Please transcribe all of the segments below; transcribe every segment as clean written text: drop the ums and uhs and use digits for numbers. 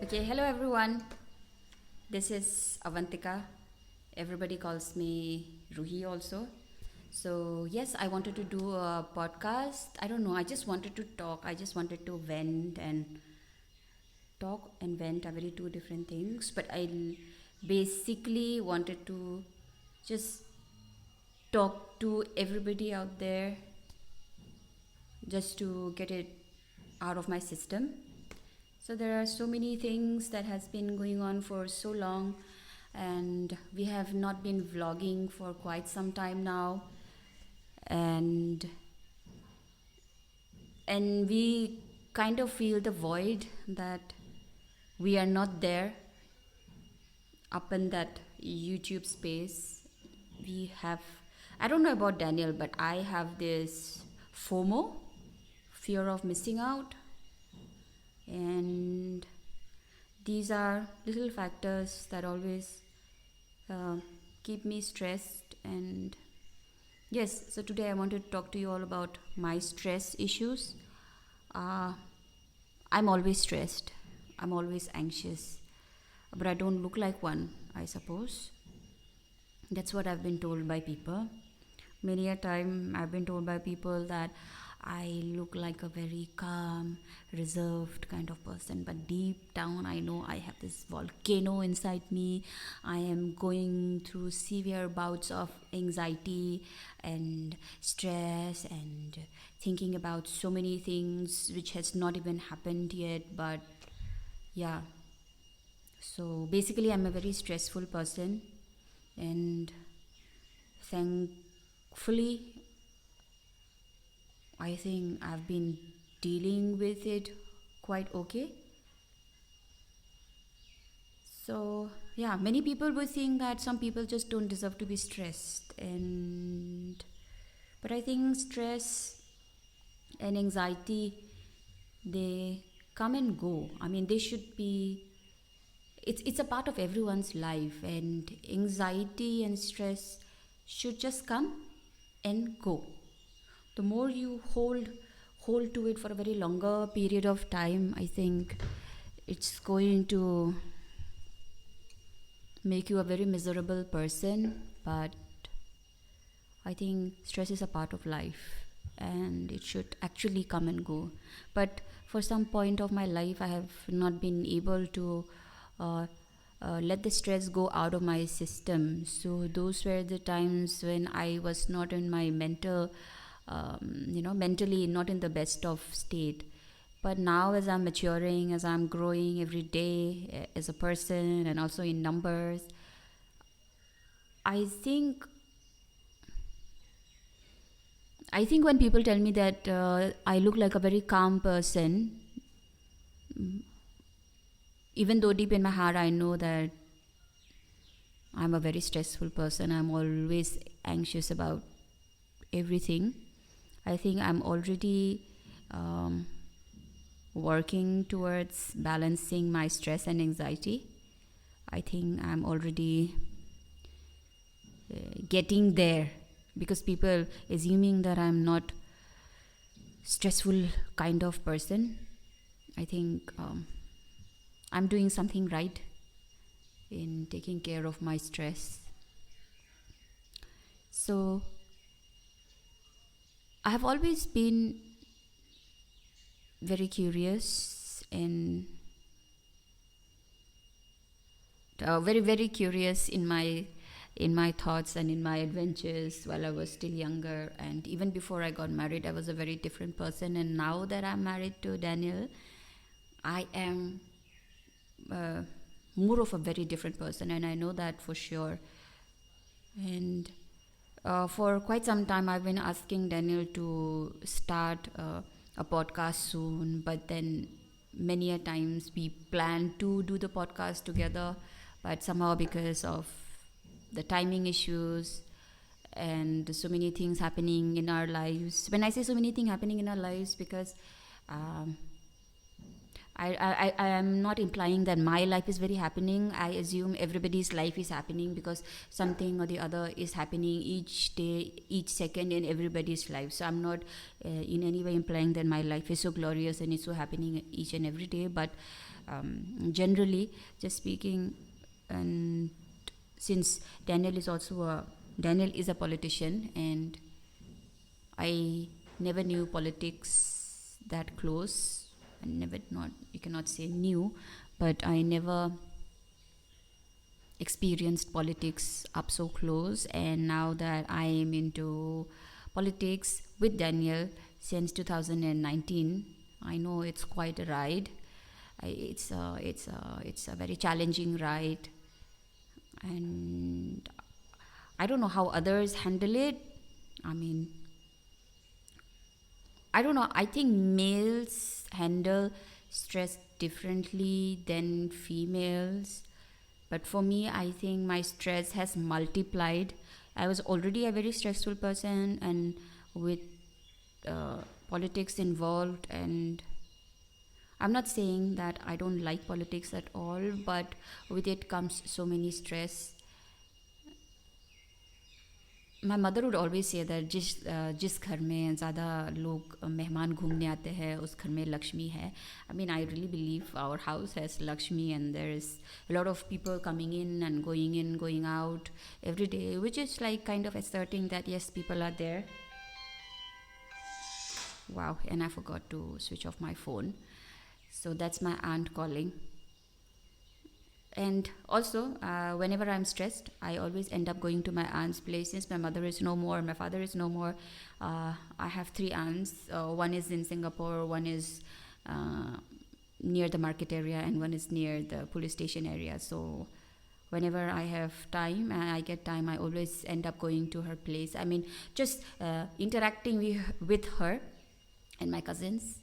Okay, hello everyone. This is Avantika. Everybody calls me Roohi also. So, yes, I wanted to do a podcast. I don't know, I just wanted to talk. I just wanted to vent, and talk and vent are very two different things. But basically wanted to just talk to everybody out there just to get it out of my system. So there are so many things that has been going on for so long, and we have not been vlogging for quite some time now, and we kind of feel the void that we are not there up in that YouTube space. We have, I don't know about Daniel, but I have this FOMO, fear of missing out, and these are little factors that always uh, keep me stressed. And yes, so today I wanted to talk to you all about my stress issues. uh, I'm always stressed, I'm always anxious, but I don't look like one, I suppose. That's what I've been told by people. Many a time I've been told by people that I look like a very calm, reserved kind of person, but deep down I know I have this volcano inside me. I am going through severe bouts of anxiety and stress and thinking about so many things which has not even happened yet. But yeah, so basically, I'm a very stressful person, and thankfully, I think I've been dealing with it quite okay. So, yeah, many people were saying that some people just don't deserve to be stressed, and but I think stress and anxiety, they come and go. I mean, they should be, it's a part of everyone's life, and anxiety and stress should just come and go. The more you hold to it for a very longer period of time, I think it's going to make you a very miserable person. But I think stress is a part of life, and it should actually come and go. But for some point of my life, I have not been able to uh, let the stress go out of my system. So those were the times when I was not in my mentally not in the best of state. But now, as I'm maturing, as I'm growing every day as a person and also in numbers, I think I think when people tell me that I look like a very calm person, even though deep in my heart I know that I'm a very stressful person, I'm always anxious about everything. I think I'm already um, working towards balancing my stress and anxiety. I think I'm already getting there, because people assuming that I'm not stressful kind of person. I think I'm doing something right in taking care of my stress. So I have always been very curious and very curious in my thoughts and in my adventures while I was still younger, and even before I got married I was a very different person. And now that I'm married to Daniel, I am uh, more of a very different person, and I know that for sure. And for quite some time, I've been asking Daniel to start a podcast soon, but then many a times we plan to do the podcast together, but somehow because of the timing issues and so many things happening in our lives. When I say so many things happening in our lives, because um, I am not implying that my life is very happening. I assume everybody's life is happening because something or the other is happening each day, each second in everybody's life. So I'm not in any way implying that my life is so glorious and it's so happening each and every day. But generally, just speaking, and since Daniel is a politician, and I never knew politics that close. I never not you cannot say knew, but I never experienced politics up so close. And now that I am into politics with Daniel since 2019, I know it's quite a ride. It's a very challenging ride, and I don't know how others handle it. I mean, I don't know. I think males handle stress differently than females. But for me, I think my stress has multiplied. I was already a very stressful person, and with politics involved, and I'm not saying that I don't like politics at all, but with it comes so many stress. My mother would always say that जिस घर में ज़्यादा लोग मेहमान घूमने आते हैं उस घर में लक्ष्मी है. I mean, I really believe our house has Lakshmi, and there is a lot of people coming in, going out every day, which is like kind of asserting that yes, people are there. Wow, and I forgot to switch off my phone. So that's my aunt calling. And also, whenever I'm stressed, I always end up going to my aunt's place. Since my mother is no more, my father is no more, I have three aunts. One is in Singapore, one is near the market area, and one is near the police station area. So whenever I have time and I get time, I always end up going to her place. I mean, just interacting with her and my cousins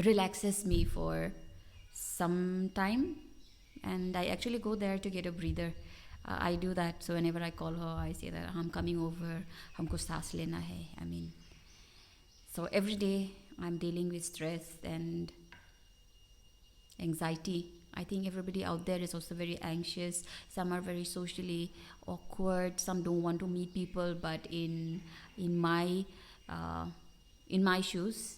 relaxes me for some time, and I actually go there to get a breather. I do that. So whenever I call her, I say that I'm coming over, हमको सांस लेना है. I mean, so every day I'm dealing with stress and anxiety. I think everybody out there is also very anxious. Some are very socially awkward. Some don't want to meet people. But in my uh, in my shoes,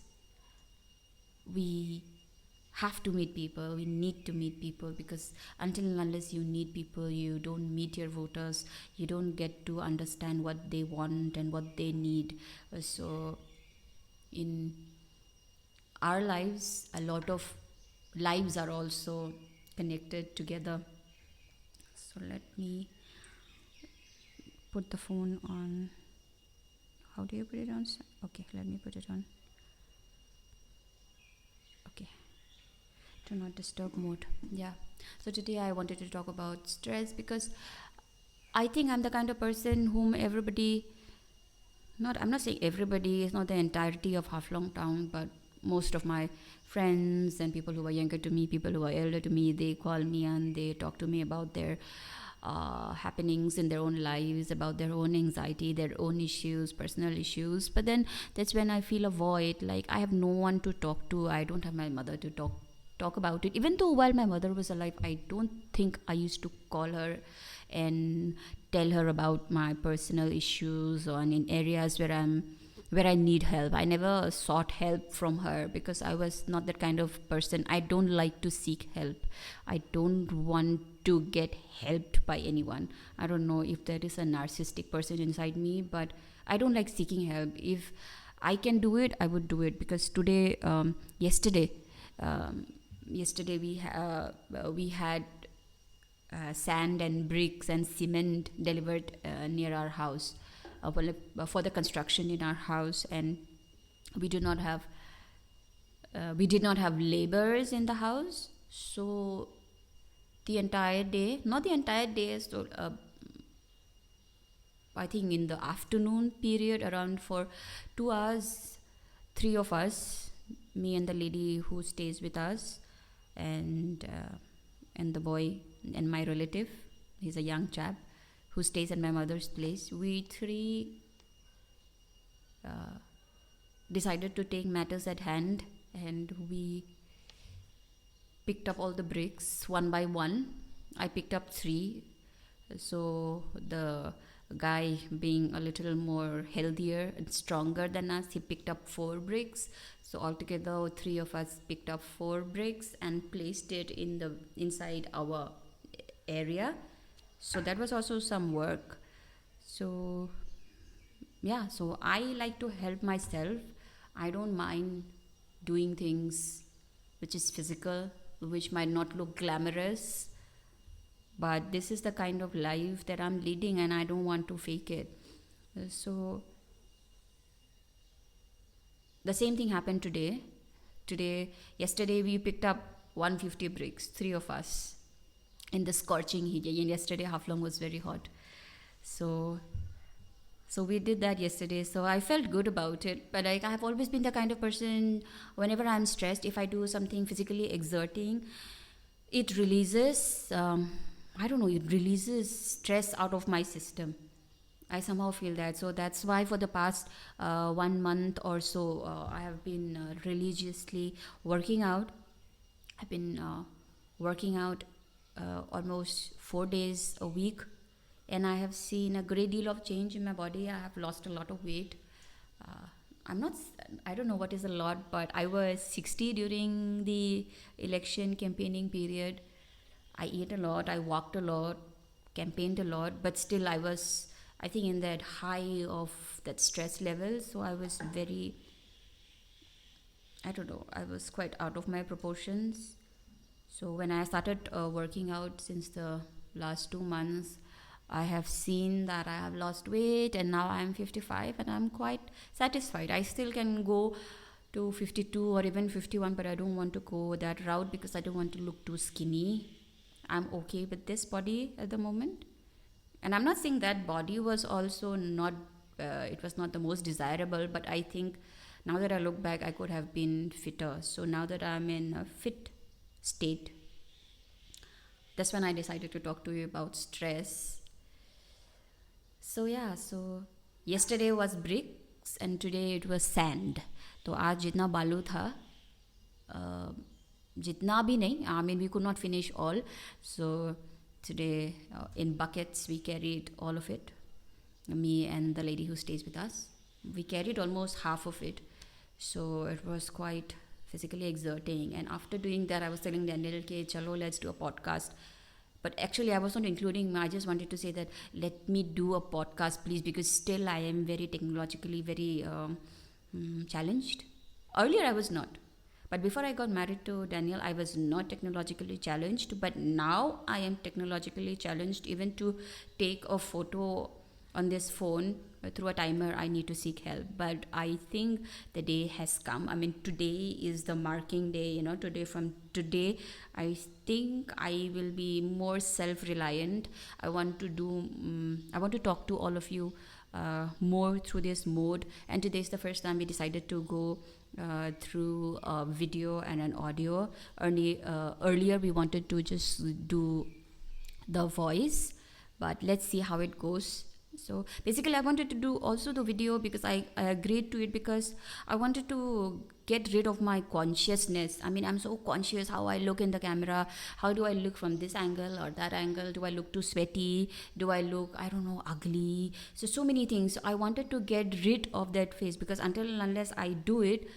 we have to meet people. We need to meet people, because until and unless you need people, you don't meet your voters. You don't get to understand what they want and what they need. So in our lives, a lot of lives are also connected together. So let me put the phone on. How do you put it on? Okay, let me put it on. Okay, do not disturb mode. Yeah, so today I wanted to talk about stress, because I think I'm the kind of person whom everybody, I'm not saying everybody, it's not the entirety of Haflong Town, but most of my friends and people who are younger to me, people who are elder to me, they call me and they talk to me about their happenings in their own lives, about their own anxiety, their own issues, personal issues. But then that's when I feel a void. Like, I have no one to talk to. I don't have my mother to talk about it. Even though while my mother was alive, I don't think I used to call her and tell her about my personal issues, or in areas where I need help. I never sought help from her, because I was not that kind of person. I don't like to seek help. I don't want to get helped by anyone. I don't know if there is a narcissistic person inside me, but I don't like seeking help. If I can do it, I would do it. Because yesterday we had sand and bricks and cement delivered near our house for the construction in our house, and we did not have laborers in the house. So not the entire day, so I think in the afternoon period, around for 2 hours, three of us, me and the lady who stays with us, and the boy and my relative, he's a young chap who stays at my mother's place, we three decided to take matters at hand, and we picked up all the bricks one by one. I picked up three. So the guy, being a little more healthier and stronger than us, he picked up four bricks. So altogether, three of us picked up four bricks and placed it in the inside our area. So that was also some work. So yeah, so I like to help myself. I don't mind doing things which is physical, which might not look glamorous, but this is the kind of life that I'm leading and I don't want to fake it. So the same thing happened Yesterday we picked up 150 bricks, three of us, in the scorching heat. And yesterday Haflong was very hot. So we did that yesterday. So I felt good about it. But like, I have always been the kind of person, whenever I'm stressed, if I do something physically exerting, it releases, I don't know, it releases stress out of my system. I somehow feel that. So that's why for the past 1 month or so, I have been religiously working out. I've been working out almost 4 days a week, and I have seen a great deal of change in my body. I have lost a lot of weight. Uh, I'm not, I don't know what is a lot, but I was 60 during the election campaigning period. I ate a lot, I walked a lot, campaigned a lot, but still I was, I think, in that high of that stress level. So I was very, I don't know, I was quite out of my proportions. So when I started working out since the last 2 months, I have seen that I have lost weight, and now I'm 55 and I'm quite satisfied. I still can go to 52 or even 51, but I don't want to go that route because I don't want to look too skinny. I'm okay with this body at the moment. And I'm not saying that body was also not, it was not the most desirable, but I think now that I look back, I could have been fitter. So now that I'm in a fit state, that's when I decided to talk to you about stress. So yeah, so yesterday was bricks and today it was sand. तो आज जितना बालू था, uh, जितना भी नहीं, I mean we could not finish all. So today in buckets we carried all of it. Me and the lady who stays with us, we carried almost half of it. So it was quite physically exerting. And after doing that, I was telling Daniel, okay, chalo, let's do a podcast. But actually, I was not including, I just wanted to say that let me do a podcast, please, because still I am very technologically very challenged. Earlier, I was not. But before I got married to Daniel, I was not technologically challenged. But now I am technologically challenged. Even to take a photo on this phone through a timer, I need to seek help. But I think the day has come. I mean, today is the marking day, from today I think I will be more self-reliant. I want to talk to all of you more through this mode. And today is the first time we decided to go through a video and an audio. Earlier we wanted to just do the voice, but let's see how it goes. So basically I wanted to do also the video because I agreed to it because I wanted to get rid of my consciousness. I mean, I'm so conscious how I look in the camera. How do I look from this angle or that angle? Do I look too sweaty? Do I look, I don't know, ugly? So many things. I wanted to get rid of that face because until and unless I do it,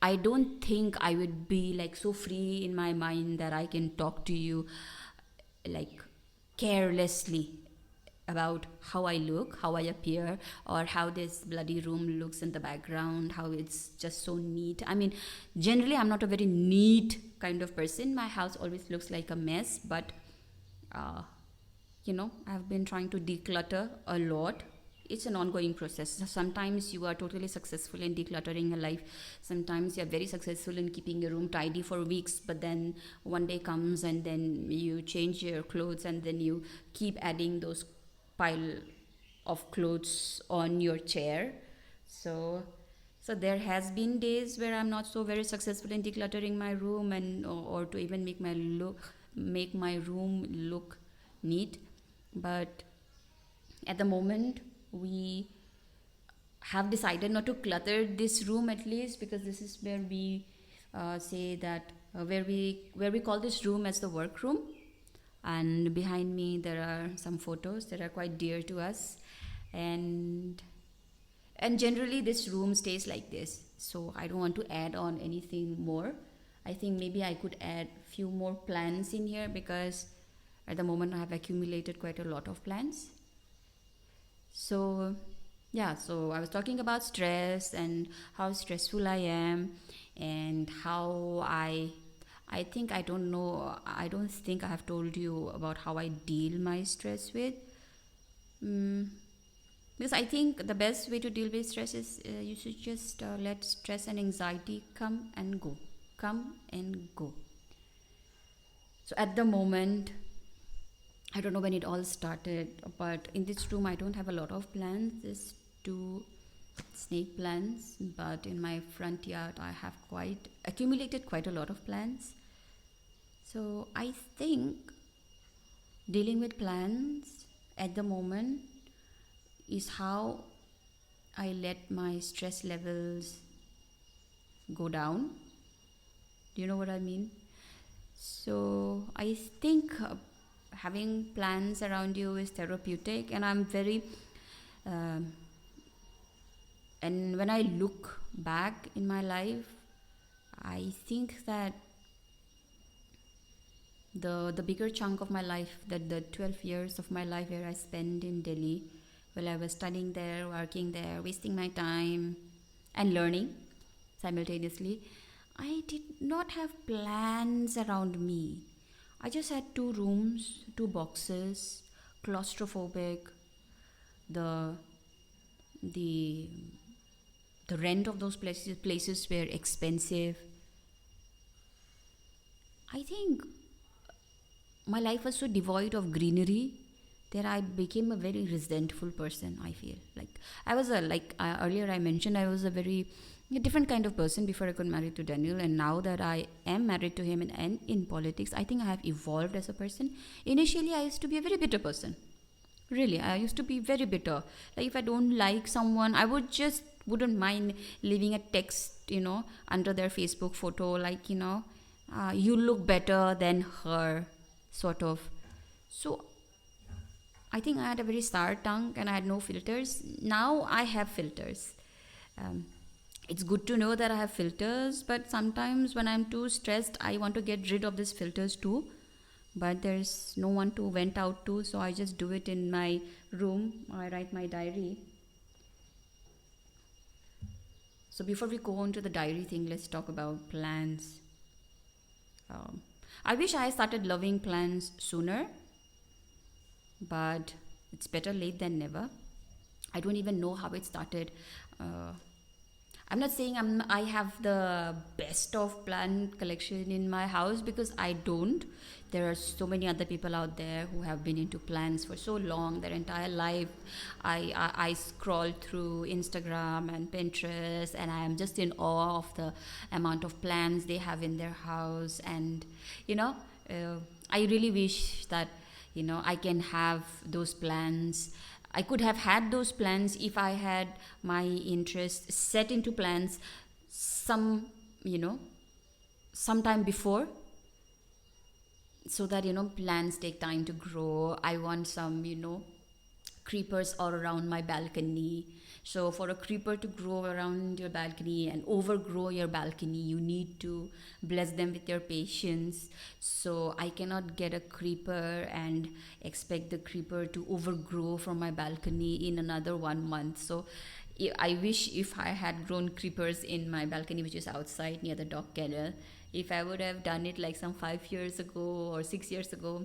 I don't think I would be like so free in my mind that I can talk to you like carelessly about how I look, how I appear, or how this bloody room looks in the background, how it's just so neat. I mean, generally I'm not a very neat kind of person. My house always looks like a mess, but I've been trying to declutter a lot. It's an ongoing process. Sometimes you are totally successful in decluttering your life. Sometimes you're very successful in keeping your room tidy for weeks, but then one day comes and then you change your clothes and then you keep adding those pile of clothes on your chair. So there has been days where I'm not so very successful in decluttering my room and or to even make my room look neat. But at the moment we have decided not to clutter this room, at least because this is where we say that where we call this room as the workroom, and behind me there are some photos that are quite dear to us, and generally this room stays like this, so I don't want to add on anything more. I think maybe I could add few more plants in here, because at the moment I have accumulated quite a lot of plants. So yeah, so I was talking about stress and how stressful I am, and how I think I don't know, I don't think I have told you about how I deal my stress with. mm, because I think the best way to deal with stress is, you should just let stress and anxiety come and go, come and go. So at the moment, I don't know when it all started, but in this room I don't have a lot of plants. There's two snake plants, but in my front yard I have quite accumulated quite a lot of plants. So I think dealing with plants at the moment is how I let my stress levels go down. Do you know what I mean? So I think having plants around you is therapeutic, and I'm very um, and when I look back in my life, I think that the bigger chunk of my life, that the 12 years of my life where I spent in Delhi, while I was studying there, working there, wasting my time and learning simultaneously, I did not have plans around me. I just had two rooms, two boxes, claustrophobic. The the the rent of those places were expensive. I think my life was so devoid of greenery that I became a very resentful person. I feel like I was a like earlier I mentioned, I was a very different kind of person before I got married to Daniel, and now that I am married to him and in politics, I think I have evolved as a person. Initially, I used to be a very bitter person. Really, I used to be very bitter. Like if I don't like someone, I wouldn't mind leaving a text, under their Facebook photo, like you look better than her, sort of. So I think I had a very sour tongue and I had no filters. Now I have filters. Um, it's good to know that I have filters, but sometimes when I'm too stressed, I want to get rid of these filters too. But there's no one to vent out to, so I just do it in my room. I write my diary. So before we go on to the diary thing, let's talk about plants. Um, I wish I started loving plants sooner, but it's better late than never. I don't even know how it started. Uh, I'm not saying I have the best of plant collection in my house, because I don't. There are so many other people out there who have been into plants for so long, their entire life. I scroll through Instagram and Pinterest, and I am just in awe of the amount of plants they have in their house. And you know, uh, I really wish that I can have those plants. I could have had those plans if I had my interest set into plans some, you know, sometime before, so that plants take time to grow. I want some creepers all around my balcony. So for a creeper to grow around your balcony and overgrow your balcony, you need to bless them with your patience. So I cannot get a creeper and expect the creeper to overgrow from my balcony in another 1 month. So I wish if I had grown creepers in my balcony, which is outside near the dog kennel. If I would have done it like some 5 years ago or 6 years ago,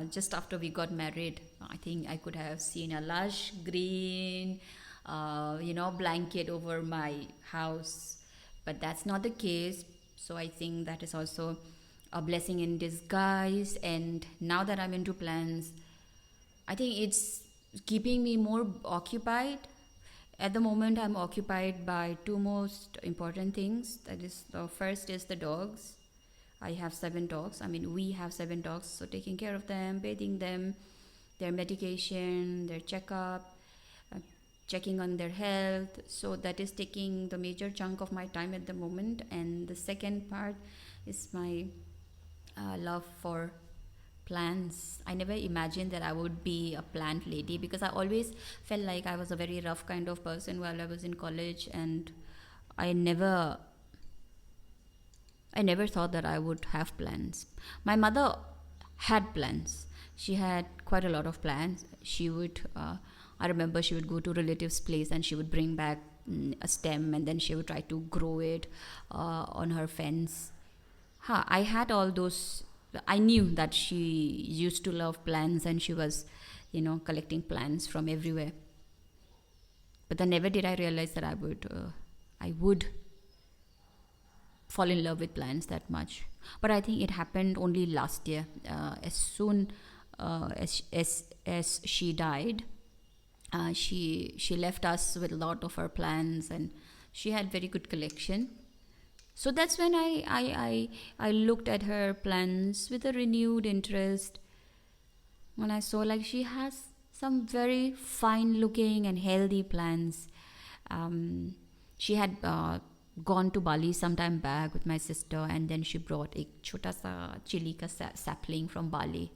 just after we got married, I think I could have seen a lush green, blanket over my house. But that's not the case. So I think that is also a blessing in disguise. And now that I'm into plants, I think it's keeping me more occupied. At the moment, I'm occupied by two most important things. That is, the first is the dogs. I have 7 dogs. I mean, we have 7 dogs. So taking care of them, bathing them, their medication, their checkup, uh, checking on their health. So that is taking the major chunk of my time at the moment. And the second part is my love for plants. I never imagined that I would be a plant lady because I always felt like I was a very rough kind of person while I was in college, and I never I never thought that I would have plans. My mother had plans. She had quite a lot of plans. I remember she would go to relatives' place and she would bring back a stem, and then she would try to grow it on her fence. I had all those. I knew that she used to love plants and she was, collecting plants from everywhere. But then never did I realize that I would fall in love with plants that much. But I think it happened only last year. As soon as she died, she left us with a lot of her plants, and she had very good collection. So that's when I looked at her plants with a renewed interest, when I saw like she has some very fine looking and healthy plants. Um, she had gone to Bali some time back with my sister, and then she brought a chota sa chili ka sapling from Bali.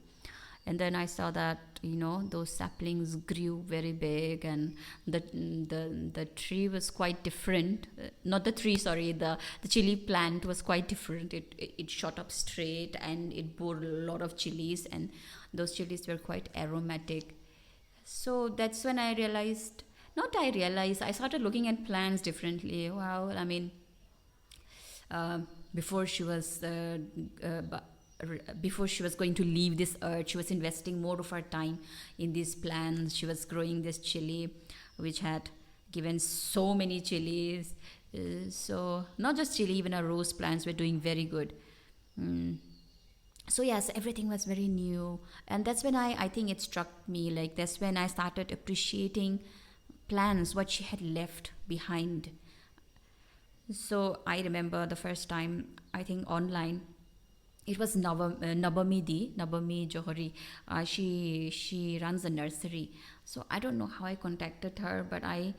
And then I saw that those saplings grew very big, and the tree was quite different. Not the tree, sorry, the chili plant was quite different. It shot up straight and it bore a lot of chilies, and those chilies were quite aromatic. So that's when I realized, not I realized, I started looking at plants differently. Wow, I mean, uh, before she was before she was going to leave this earth, she was investing more of her time in these plants. She was growing this chili, which had given so many chilies. So not just chili, even our rose plants were doing very good. Mm. So yes, everything was very new, and that's when I think it struck me, like that's when I started appreciating plants, what she had left behind. So I remember the first time, I think online, it was Nabami Johari. She runs a nursery. So I don't know how I contacted her, but I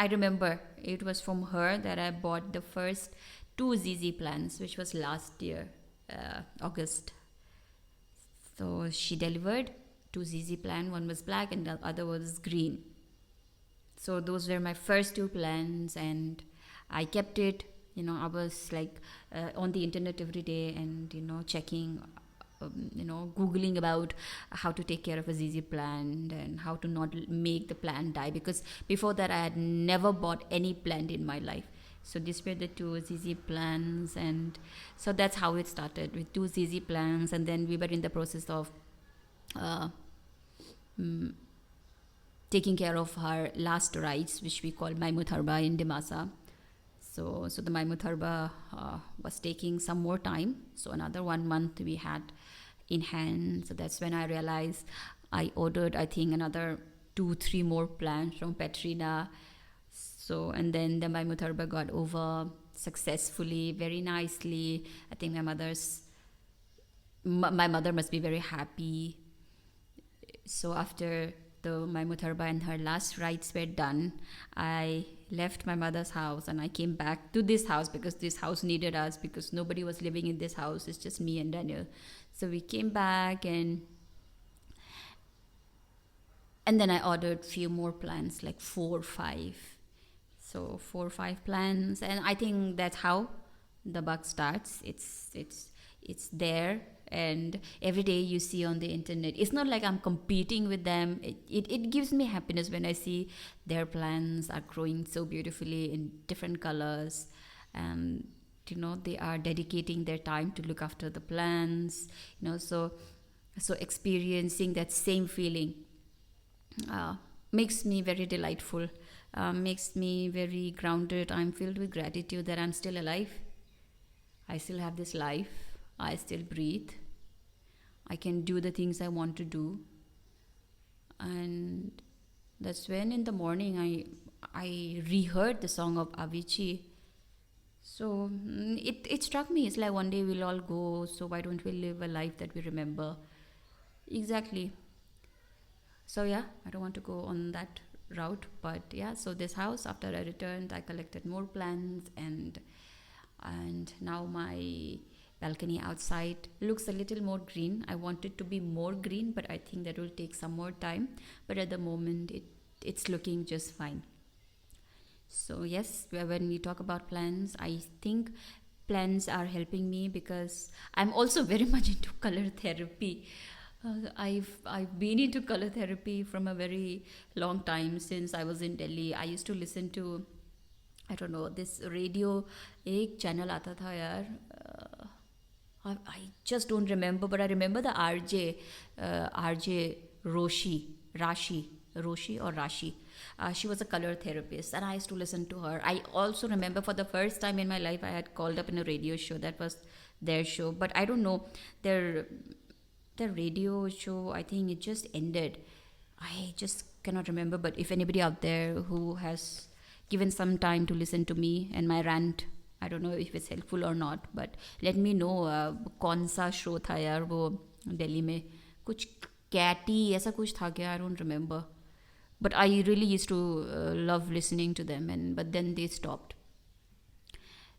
remember it was from her that I bought the first two ZZ plants, which was last year, August. So she delivered two ZZ plant. One was black and the other was green. So those were my first two plants, and I kept it. I was like on the internet every day, and checking, googling about how to take care of a ZZ plant and how to not make the plant die, because before that I had never bought any plant in my life. So these were the two ZZ plants, and so that's how it started, with two ZZ plants. And then we were in the process of uh, mm, taking care of her last rites, which we call Maimutharba in Dimasa. So the Maimutharba was taking some more time. So another 1 month we had in hand. So that's when I realized I ordered, I think, another 2, 3 more plants from Petrina. So, and then the Maimutharba got over successfully, very nicely. I think my mother must be very happy. So after my Mutharba and her last rites were done, I left my mother's house and I came back to this house, because this house needed us, because nobody was living in this house. It's just me and Daniel. So we came back, and then I ordered few more plants, like 4 or 5. So 4 or 5 plants, and I think that's how the buck starts. It's there, and every day you see on the internet, it's not like I'm competing with them. It gives me happiness when I see their plants are growing so beautifully in different colors, and they are dedicating their time to look after the plants. So experiencing that same feeling uh, makes me very delightful, makes me very grounded. I'm filled with gratitude that I'm still alive. I still have this life. I still breathe. I can do the things I want to do. And that's when in the morning I reheard the song of Avicii. So it struck me. It's like one day we'll all go, so why don't we live a life that we remember? Exactly. So yeah, I don't want to go on that route, but yeah, so this house, after I returned, I collected more plants, and and now my balcony outside looks a little more green. I want it to be more green, but I think that will take some more time. But at the moment, it's looking just fine. So yes, when we talk about plants, I think plants are helping me because I'm also very much into color therapy. I've been into color therapy from a very long time since I was in Delhi. I used to listen to, I don't know, this radio, एक channel आता था यार. I just don't remember, but I remember the RJ Roshi or Rashi. She was a color therapist, and I used to listen to her. I also remember for the first time in my life, I had called up in a radio show. That was their show, but I don't know their radio show. I think it just ended. I just cannot remember. But if anybody out there who has given some time to listen to me and my rant, I don't know if it's helpful or not, but let me know कौन सा show था यार वो दिल्ली में कुछ Katie ऐसा कुछ था क्या I don't remember, but I really used to love listening to them, and but then they stopped.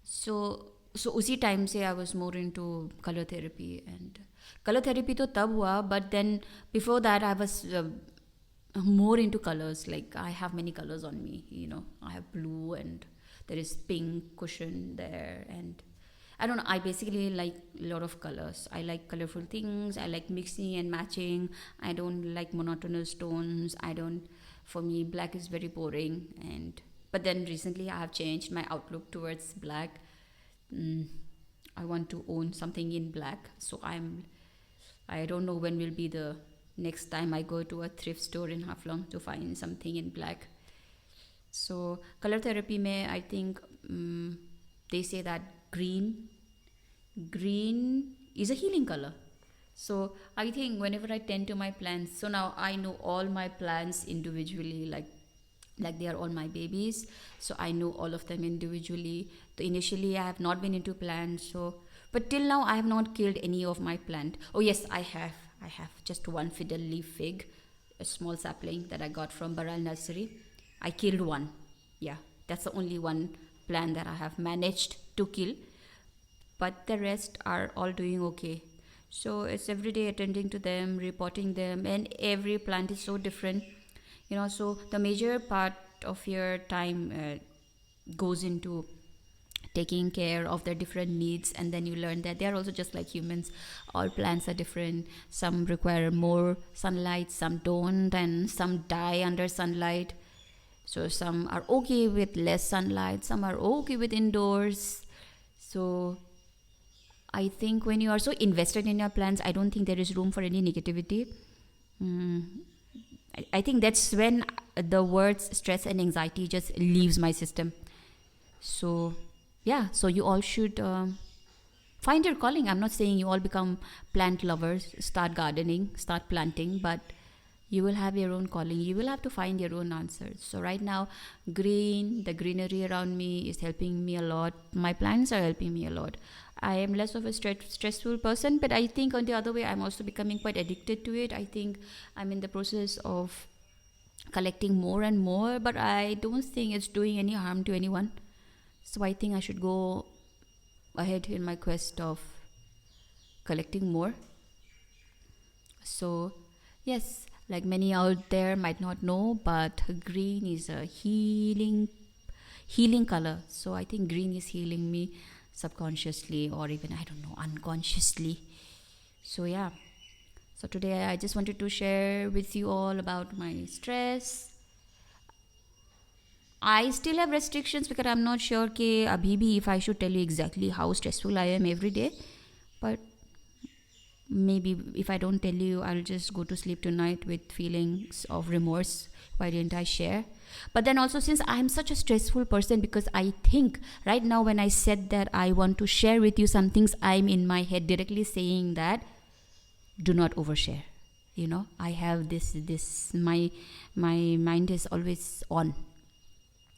So उसी time से I was more into color therapy, and color therapy तो तब हुआ, but then before that I was more into colors. Like I have many colors on me, I have blue, and there is pink cushion there, and I don't know, I basically like a lot of colors. I like colorful things, I like mixing and matching. I don't like monotonous tones. For me black is very boring, but then recently I have changed my outlook towards black. I want to own something in black, so I don't know when will be the next time I go to a thrift store in Haflong to find something in black. So color therapy mein, I think they say that green is a healing color. So I think whenever I tend to my plants, so now I know all my plants individually, like they are all my babies. So I know all of them individually. So initially I have not been into plants, but till now I have not killed any of my plant. Oh yes, I have just one fiddle leaf fig, a small sapling that I got from Baral Nursery. I killed one. Yeah, that's the only one plant that I have managed to kill. But the rest are all doing okay. So it's every day attending to them, repotting them, and every plant is so different. So the major part of your time goes into taking care of their different needs, and then you learn that they are also just like humans. All plants are different. Some require more sunlight, some don't, and some die under sunlight. So some are okay with less sunlight, some are okay with indoors. So I think when you are so invested in your plants, I don't think there is room for any negativity. I think that's when the words stress and anxiety just leaves my system. So yeah, so you all should find your calling. I'm not saying you all become plant lovers, start gardening, start planting, but you will have your own calling. You will have to find your own answers. So right now, the greenery around me is helping me a lot. My plants are helping me a lot. I am less of a stressful person, but I think on the other way, I'm also becoming quite addicted to it. I think I'm in the process of collecting more and more, but I don't think it's doing any harm to anyone. So I think I should go ahead in my quest of collecting more. So yes, like many out there might not know, but green is a healing color. So I think green is healing me subconsciously, or even, I don't know, unconsciously. So yeah, so today I just wanted to share with you all about my stress. I still have restrictions because I'm not sure कि अभी भी if I should tell you exactly how stressful I am every day. But maybe if I don't tell you, I'll just go to sleep tonight with feelings of remorse. Why didn't I share? But then also, since I'm such a stressful person, because I think right now when I said that I want to share with you some things, I'm in my head directly saying that do not overshare. I have this my mind is always on.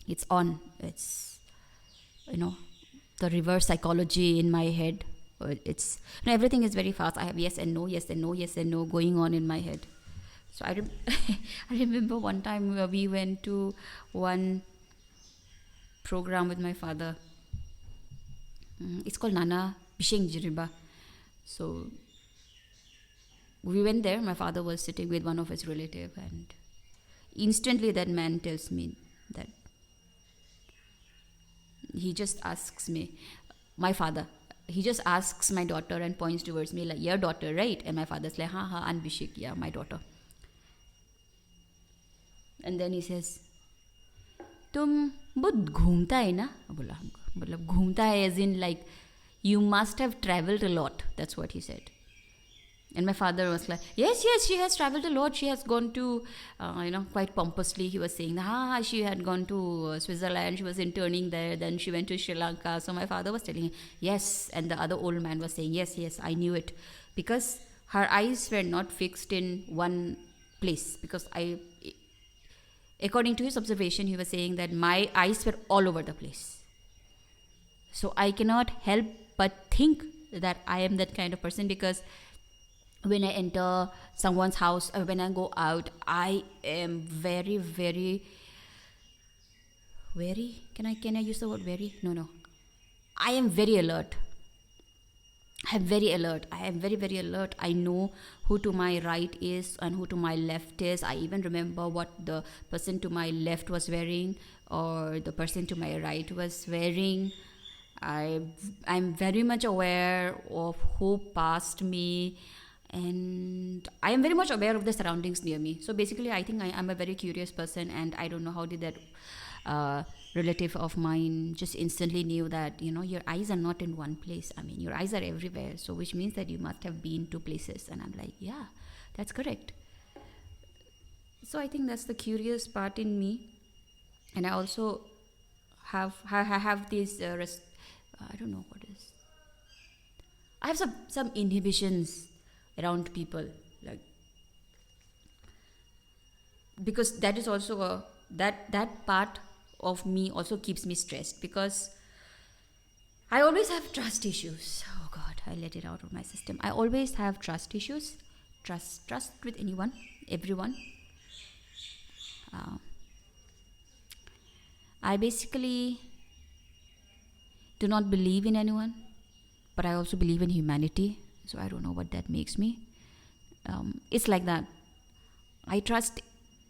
It's on. It's, the reverse psychology in my head. It's everything is very fast. I have yes and no, yes and no, yes and no going on in my head. So I remember one time we went to one program with my father. It's called Nana Bisheng Jiriba. So we went there. My father was sitting with one of his relative, and instantly that man tells me that he just asks me, my father, he just asks my daughter and points towards me like, your daughter, right? And my father's like, ha ha, Anbishik, yeah, my daughter. And then he says, तुम बहुत घूमता है ना? बोला, मतलब घूमता है as in like you must have traveled a lot. That's what he said. And my father was like, yes, she has traveled a lot. She has gone to, quite pompously, he was saying, she had gone to Switzerland. She was interning there. Then she went to Sri Lanka. So my father was telling him, yes. And the other old man was saying, yes, I knew it. Because her eyes were not fixed in one place. Because according to his observation, he was saying that my eyes were all over the place. So I cannot help but think that I am that kind of person, because when I enter someone's house or when I go out, I am very, very, very, can I use the word very? No. I am very alert. I am very alert. I am very, very alert. I know who to my right is and who to my left is. I even remember what the person to my left was wearing or the person to my right was wearing. I'm very much aware of who passed me, and I am very much aware of the surroundings near me. So basically, I think I'm a very curious person, and I don't know how did that relative of mine just instantly knew that, your eyes are not in one place. I mean, your eyes are everywhere. So which means that you must have been to places. And I'm like, yeah, that's correct. So I think that's the curious part in me. And I also have this, I don't know what is. I have some inhibitions around people, like, because that is also that part of me also keeps me stressed, because I always have trust issues. Oh God, I let it out of my system. I always have trust issues. Trust with anyone, everyone. I basically do not believe in anyone, but I also believe in humanity. So I don't know what that makes me. It's like that. I trust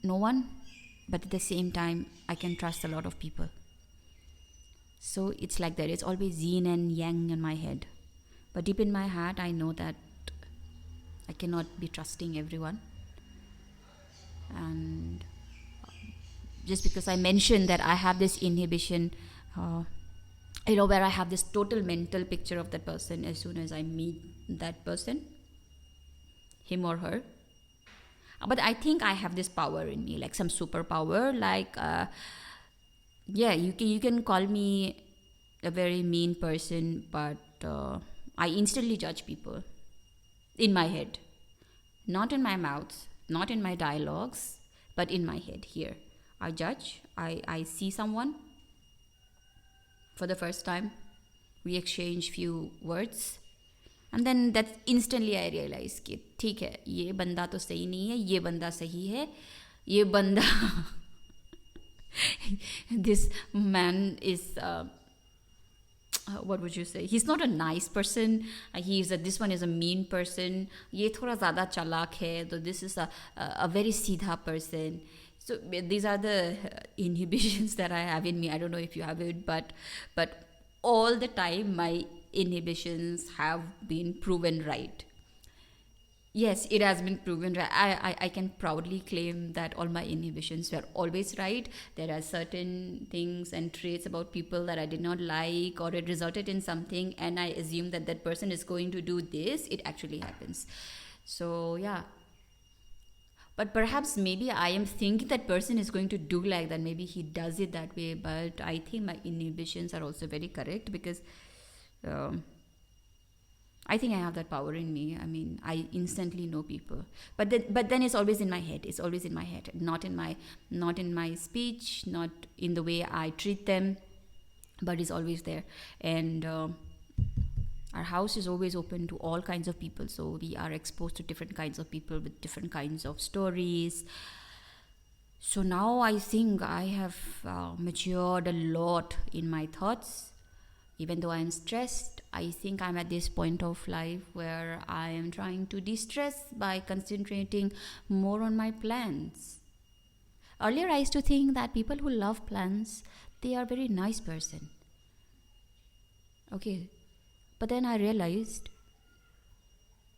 no one, but at the same time, I can trust a lot of people. So it's like that. It's always yin and yang in my head. But deep in my heart, I know that I cannot be trusting everyone. And just because I mentioned that I have this inhibition, where I have this total mental picture of that person as soon as I meet that person, him or her. But I think I have this power in me, like some superpower. Like, you can call me a very mean person, but I instantly judge people in my head. Not in my mouth, not in my dialogues, but in my head here. I judge. I see someone for the first time. We exchange few words. And then that instantly I realize कि ठीक है, ये बंदा तो सही नहीं है, ये बंदा सही है, ये बंदा this man is what would you say? He's not a nice person. This one is a mean person. ये थोड़ा ज़्यादा चालाक है. So this is a very सीधा person. So these are the inhibitions that I have in me. I don't know if you have it, but all the time my inhibitions have been proven right. Yes, it has been proven right. I can proudly claim that all my inhibitions were always right. There are certain things and traits about people that I did not like, or it resulted in something, and I assume that person is going to do this. It actually happens. So, yeah. But perhaps maybe I am thinking that person is going to do like that. Maybe he does it that way. But I think my inhibitions are also very correct, because I think I have that power in me. I mean, I instantly know people. But then it's always in my head. It's always in my head. Not in my speech, not in the way I treat them, but it's always there. And our house is always open to all kinds of people. So we are exposed to different kinds of people with different kinds of stories. So now I think I have matured a lot in my thoughts. Even though I'm stressed, I think I'm at this point of life where I am trying to de-stress by concentrating more on my plans. Earlier, I used to think that people who love plants, they are very nice person. Okay, but then I realized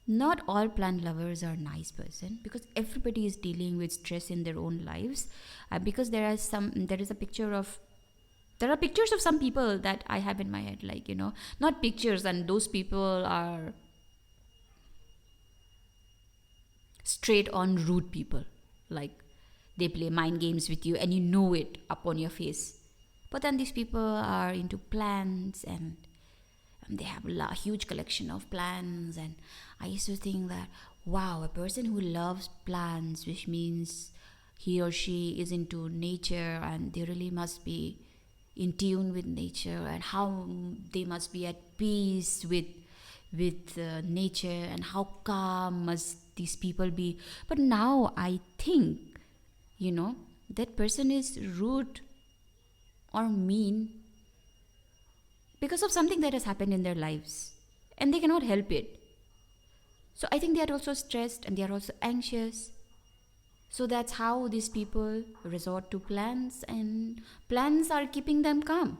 not all plant lovers are nice person, because everybody is dealing with stress in their own lives. Because there is a picture of there are pictures of some people that I have in my head, like, not pictures, and those people are straight on rude people. Like, they play mind games with you and you know it upon your face. But then these people are into plants, and they have a huge collection of plants. And I used to think that, wow, a person who loves plants, which means he or she is into nature, and they really must be in tune with nature, and how they must be at peace with nature, and how calm must these people be. But now I think, that person is rude or mean because of something that has happened in their lives, and they cannot help it. So I think they are also stressed and they are also anxious. So that's how these people resort to plants, and plants are keeping them calm.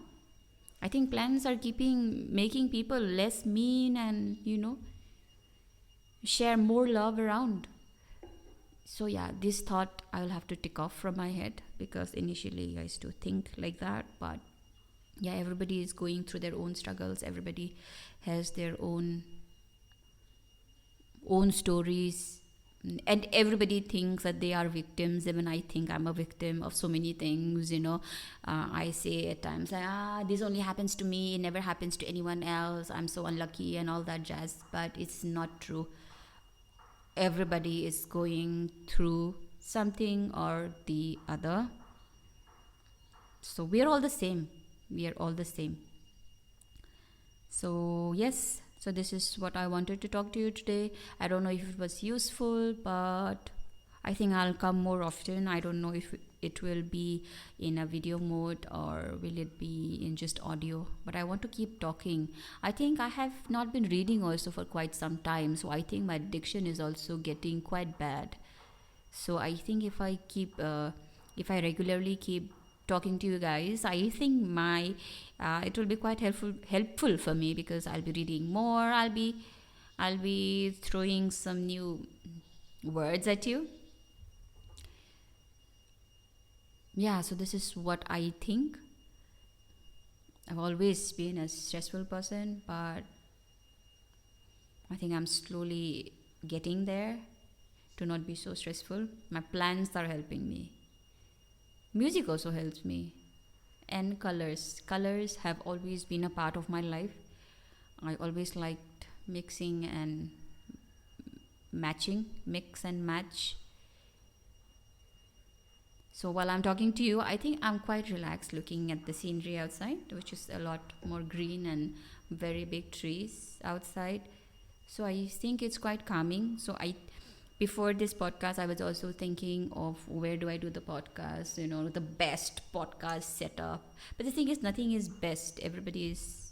I think plants are making people less mean, and share more love around. So yeah, this thought I will have to tick off from my head, because initially I used to think like that. But yeah, everybody is going through their own struggles. Everybody has their own stories, and everybody thinks that they are victims. Even I think I'm a victim of so many things. I say at times, this only happens to me, it never happens to anyone else, I'm so unlucky and all that jazz. But it's not true. Everybody is going through something or the other. So we are all the same. So yes, so this is what I wanted to talk to you today. I don't know if it was useful, but I think I'll come more often. I don't know if it will be in a video mode or will it be in just audio, but I want to keep talking. I think I have not been reading also for quite some time, so I think my diction is also getting quite bad. So I think if I regularly keep talking to you guys, I think my it will be quite helpful for me, because I'll be reading more. I'll be throwing some new words at you. Yeah, so this is what I think. I've always been a stressful person, but I think I'm slowly getting there to not be so stressful. My plans are helping me. Music also helps me. And colors. Colors have always been a part of my life. I always liked mixing and matching, mix and match. So while I'm talking to you, I think I'm quite relaxed looking at the scenery outside, which is a lot more green and very big trees outside. So I think it's quite calming. Before this podcast, I was also thinking of where do I do the podcast, the best podcast setup. But the thing is, nothing is best. Everybody is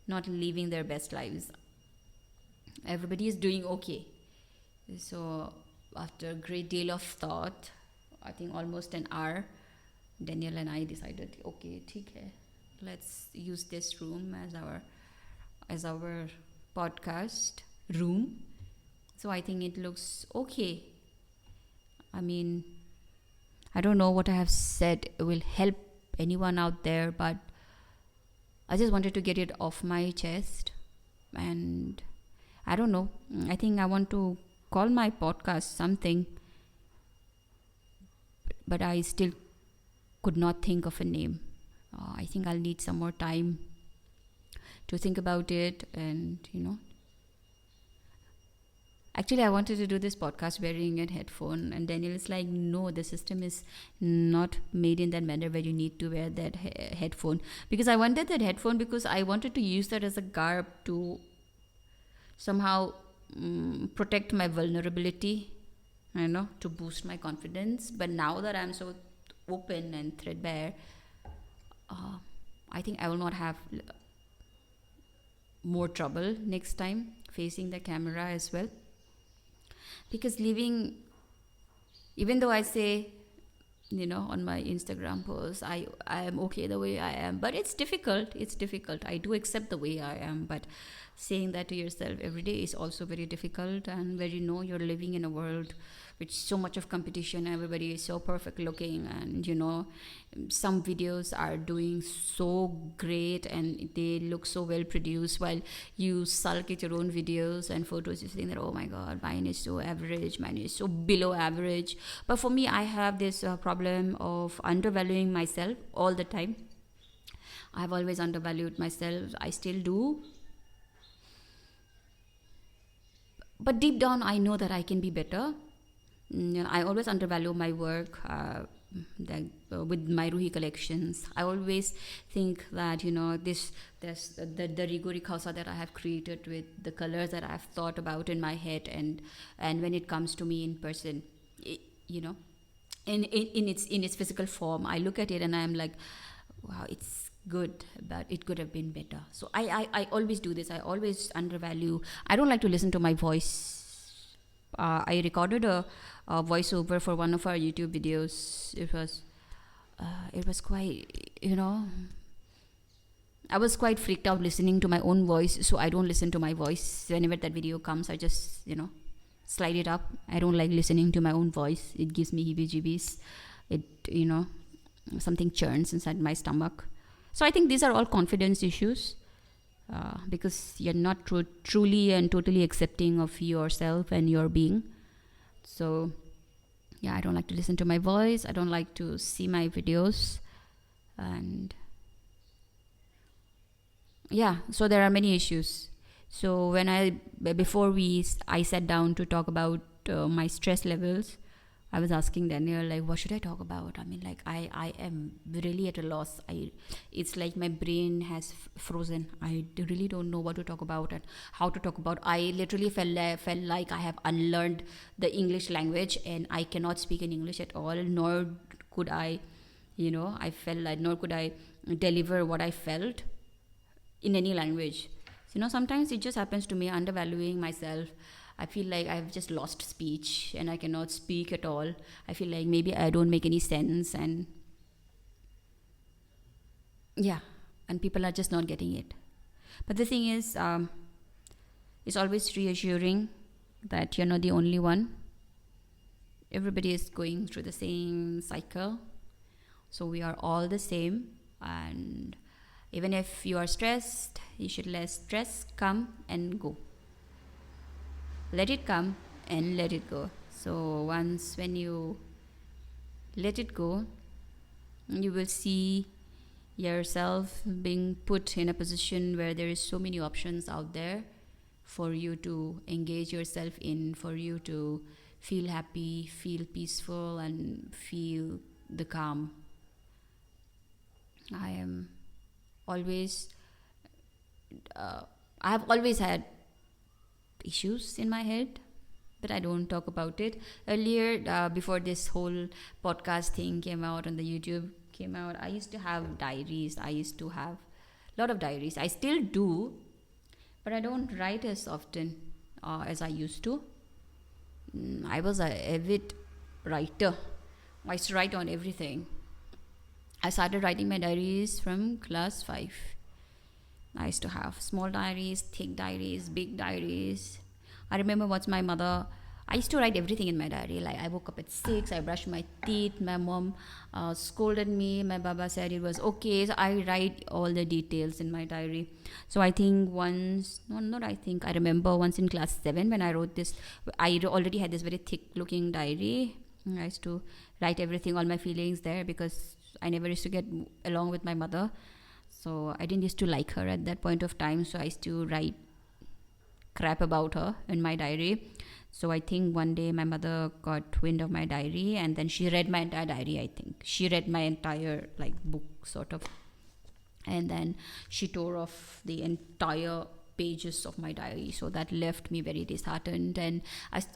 not living their best lives. Everybody is doing okay. So after a great deal of thought, I think almost an hour, Daniel and I decided, okay, ठीक है, let's use this room as our podcast room. So I think it looks okay. I mean, I don't know what I have said will help anyone out there, but I just wanted to get it off my chest. And I don't know, I think I want to call my podcast something, but I still could not think of a name. I think I'll need some more time to think about it. And actually I wanted to do this podcast wearing a headphone, and Daniel is like, no, the system is not made in that manner where you need to wear that headphone. Because I wanted that headphone because I wanted to use that as a garb to somehow protect my vulnerability, to boost my confidence. But now that I'm so open and threadbare, I think I will not have more trouble next time facing the camera as well. Because living, even though I say, on my Instagram post, I am okay the way I am, but it's difficult. I do accept the way I am, but saying that to yourself every day is also very difficult. And where you're living in a world with so much of competition, everybody is so perfect looking, and some videos are doing so great and they look so well produced, while you sulk at your own videos and photos. You're saying that, oh my god, mine is so average, mine is so below average. But for me, I have this problem of undervaluing myself all the time. I've always undervalued myself. I still do. But deep down, I know that I can be better. I always undervalue my work. With my Roohi collections, I always think that there's the rigori khasa that I have created with the colors that I've thought about in my head, and when it comes to me in person, you know, in its physical form, I look at it and I'm like, wow, it's good, but it could have been better. So I always do this. I always undervalue. I don't like to listen to my voice. I recorded a voiceover for one of our YouTube videos. It was quite, I was quite freaked out listening to my own voice, so I don't listen to my voice. Whenever that video comes, I just, slide it up. I don't like listening to my own voice. It gives me heebie-jeebies. It, something churns inside my stomach. So I think these are all confidence issues, because you're not truly and totally accepting of yourself and your being. So yeah, I don't like to listen to my voice. I don't like to see my videos. And yeah, so there are many issues. So before I sat down to talk about my stress levels, I was asking Daniel, like, what should I talk about? I mean, like, I am really at a loss. It's like my brain has frozen. I really don't know what to talk about and how to talk about. I literally felt like I have unlearned the English language and I cannot speak in English at all, nor could I, nor could I deliver what I felt in any language. Sometimes it just happens to me, undervaluing myself. I feel like I've just lost speech and I cannot speak at all. I feel like maybe I don't make any sense, and yeah, and people are just not getting it. But the thing is, it's always reassuring that you're not the only one. Everybody is going through the same cycle. So we are all the same. And even if you are stressed, you should let stress come and go. Let it come and let it go. So when you let it go, you will see yourself being put in a position where there is so many options out there for you to engage yourself in, for you to feel happy, feel peaceful, and feel the calm. I have always had issues in my head, but I don't talk about it. Earlier, before this whole podcast thing came out and the YouTube came out, I used to have diaries. I used to have a lot of diaries. I still do, but I don't write as often as I used to. I was an avid writer. I used to write on everything. I started writing my diaries from class 5. I used to have small diaries, thick diaries, big diaries. I remember once my mother, I used to write everything in my diary. Like, I woke up at 6, I brushed my teeth, my mom scolded me, my baba said it was okay. So I write all the details in my diary. So I think I remember once in class 7 when I wrote this, I already had this very thick looking diary. I used to write everything, all my feelings there, because I never used to get along with my mother. So I didn't used to like her at that point of time. So I used to write crap about her in my diary. So I think one day my mother got wind of my diary, and then she read my entire diary. I think she read my entire book sort of, and then she tore off the entire pages of my diary. So that left me very disheartened, and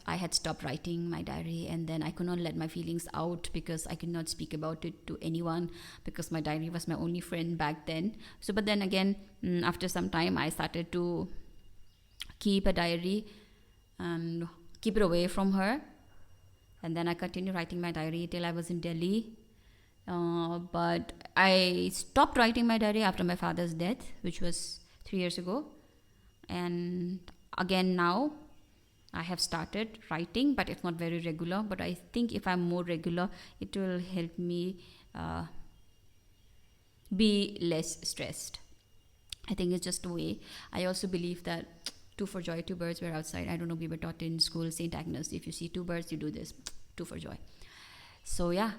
I had stopped writing my diary, and then I could not let my feelings out because I could not speak about it to anyone, because my diary was my only friend back then. So but then again, after some time I started to keep a diary and keep it away from her, and then I continued writing my diary till I was in Delhi. But I stopped writing my diary after my father's death, which was 3 years ago. And again, now I have started writing, but it's not very regular. But I think if I'm more regular, it will help me be less stressed. I think it's just a way. I also believe that two for joy, two birds were outside. I don't know, we were taught in school, St. Agnes, if you see two birds, you do this, two for joy. So yeah,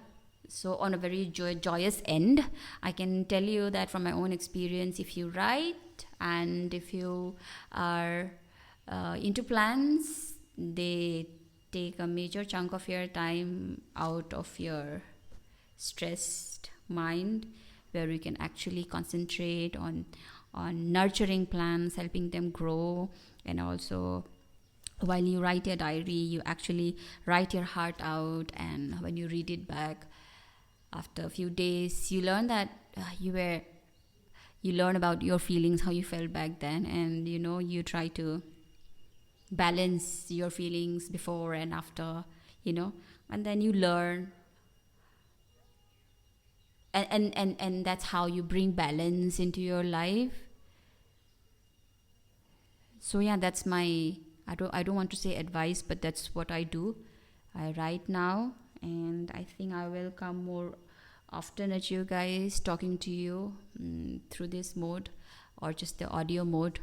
so on a very joyous end, I can tell you that from my own experience, if you write and if you are into plans, they take a major chunk of your time out of your stressed mind, where you can actually concentrate on nurturing plants, helping them grow. And also, while you write your diary, you actually write your heart out, and when you read it back after a few days, you learn that you learn about your feelings, how you felt back then, and you try to balance your feelings before and after, and then you learn, and that's how you bring balance into your life. So yeah, that's my, I don't want to say advice, but that's what I do. I write now, and I think I will come more often at you guys, talking to you through this mode or just the audio mode.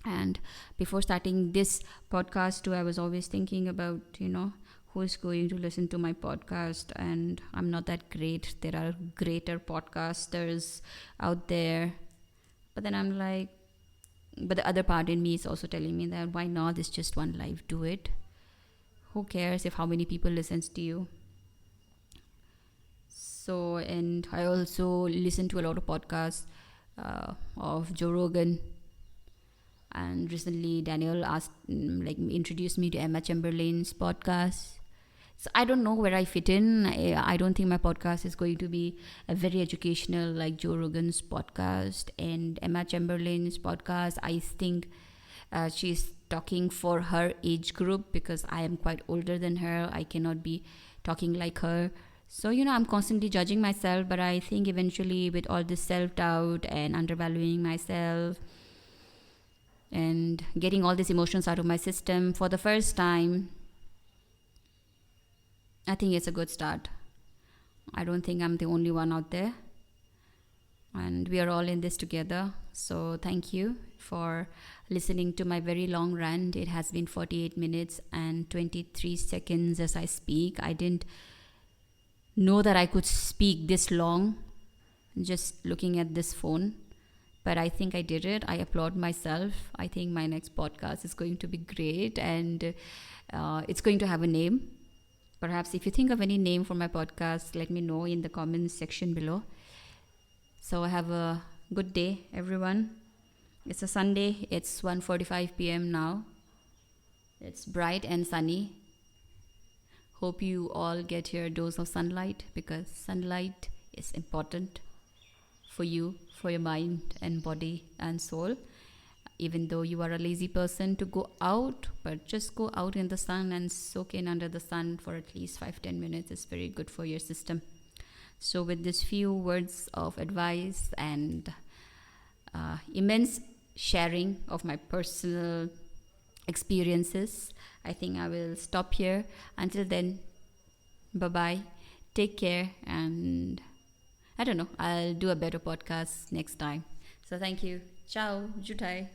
And before starting this podcast too, I was always thinking about, who is going to listen to my podcast, and I'm not that great. There are greater podcasters out there. But then I'm like, but the other part in me is also telling me that why not? It's just one life, do it. Who cares if how many people listens to you? So, and I also listen to a lot of podcasts of Joe Rogan. And recently Daniel introduced me to Emma Chamberlain's podcast. So I don't know where I fit in. I don't think my podcast is going to be a very educational like Joe Rogan's podcast and Emma Chamberlain's podcast. I think she's talking for her age group, because I am quite older than her. I cannot be talking like her. So, I'm constantly judging myself, but I think eventually with all this self-doubt and undervaluing myself and getting all these emotions out of my system for the first time, I think it's a good start. I don't think I'm the only one out there, and we are all in this together. So thank you for listening to my very long rant. It has been 48 minutes and 23 seconds as I speak. I didn't know that I could speak this long just looking at this phone, but I think I did it. I applaud myself. I think my next podcast is going to be great, and it's going to have a name. Perhaps if you think of any name for my podcast, let me know in the comments section below. So have a good day, everyone. It's a Sunday. It's 1:45 p.m. now. It's bright and sunny. Hope you all get your dose of sunlight, because sunlight is important for you, for your mind and body and soul. Even though you are a lazy person to go out, but just go out in the sun and soak in under the sun for at least 5-10 minutes. It's very good for your system. So with these few words of advice and immense sharing of my personal experiences, I think I will stop here. Until then, bye-bye. Take care, and I don't know, I'll do a better podcast next time. So thank you. Ciao. Jutai.